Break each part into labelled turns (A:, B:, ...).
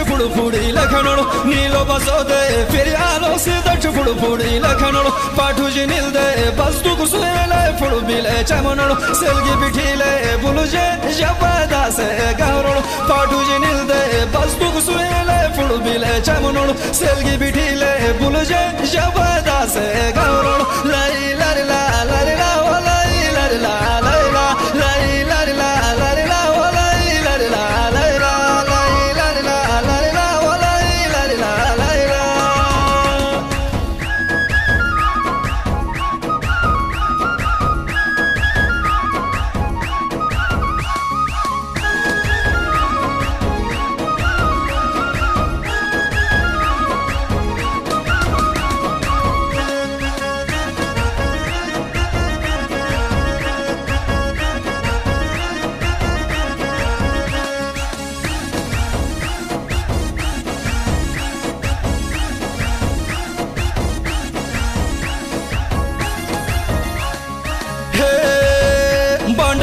A: फुड़ फुड़ी लखनोड़ नीलो बसो दे फिर आलो सीधा फुड़ फुड़ी लखनोड़ पाठू जी नील दे बस तू कुसुले फुड़ बिले चमनोड़ सेल्गी बिठीले बुलुजे जबादा से गारोड़ पाठू जी नील दे बस तू कुसुले फुड़ बिले चमनोड़ सेल्गी बिठीले बुलुजे जबादा से गारोड़ लाई लाई ला लाई ला लाई लाई ला लाई ला लाई लाई ला लाई ला लाई लाई ला लाई ला लाई लाई ला लाई ला लाई लाई ला लाई ला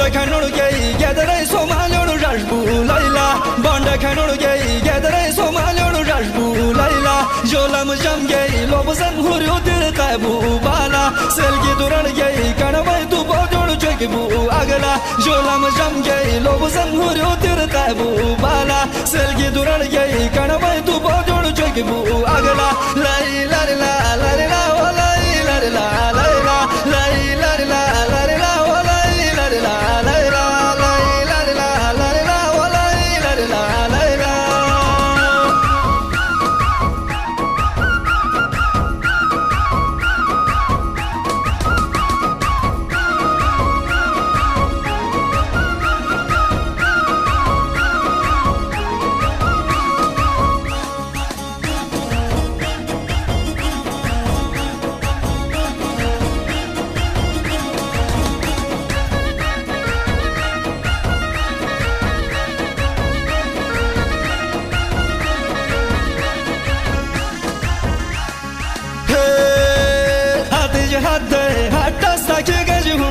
A: Kanur gay, gather a Somalian Rajbu Laila, Bonda Kanur gay, gather a Somalian Rajbu Laila, Jolam Jam gay, Lobos and Huru did Tabu Bala, Selgi Duran gay, Kanaway to Bodor Jakibu Agala, Jolam Jam gay, Lobos and Huru did Tabu Bala, Selgi Duran gay, Kanaway to Bodor Jakibu Agala, Laila, Laila, Laila, Laila, Laila, Laila, Laila,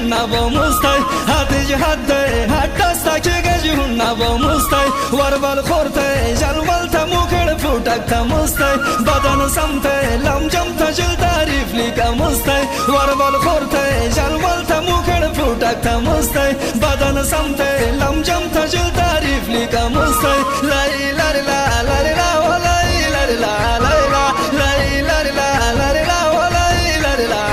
A: Nabo mustai, hadi hadi, hatta saki gaji nabo mustai, warbal khorte, jalwal tamukar futak tamustai, badan samte, lam jam tajil tarif lika mustai, warbal khorte, jalwal tamukar futak tamustai, badan samte, lam jam tajil tarif lika mustai, lai la la la la la la la la la lai la la la la la la la la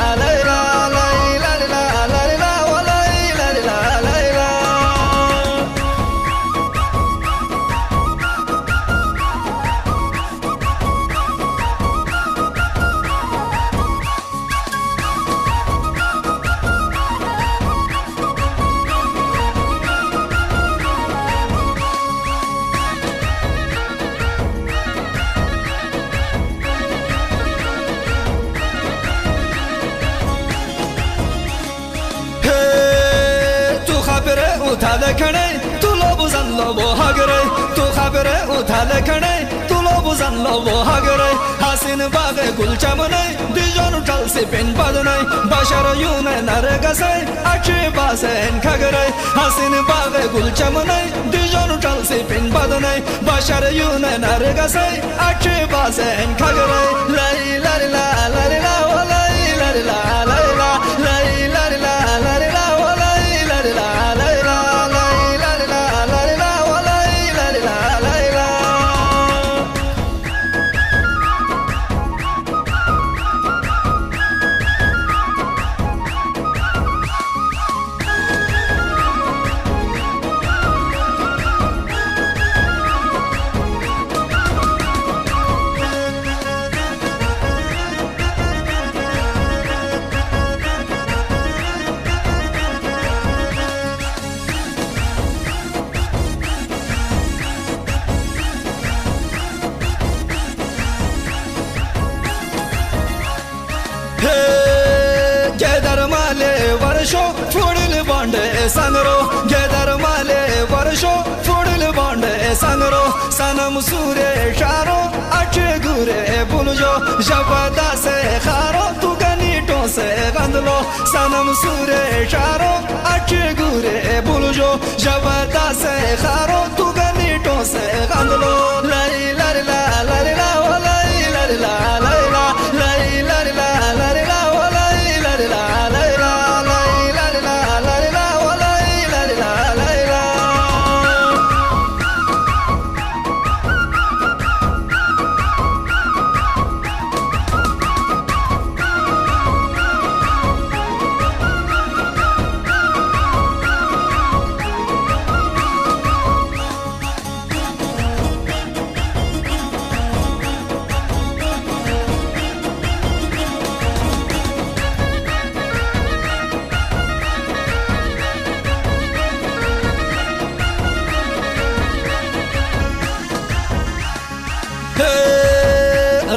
A: उठाले तू लोबो जन लोबो हगरे तू खबरे उठाले तू लोबो जन लोबो हगरे हसीन बागे गुल चमने दिजन उठल से पेन बदने बशर यूने नरगसे अच्छे बासेन खगरे हसीन बागे गुल चमने दिजन उठल से पेन बदने बशर यूने नरगसे अच्छे बासेन खगरे लाई लाई ला लाई ला लाई लाई ला लाई ला लाई लाई ला लाई ला लाई लाई ला लाई Sangro, Gedar Male, Varsho, Fodil Bonde, Sangro, Sanam Sure, Sharo, Ache Gure, Bulujo, Javada se Kharo, Tuganito se Gandlo, Sanam Sure, Sharo, Ache Gure, Bulujo, Javada se Kharo, Tuganito se gandolo la la la la la la la la la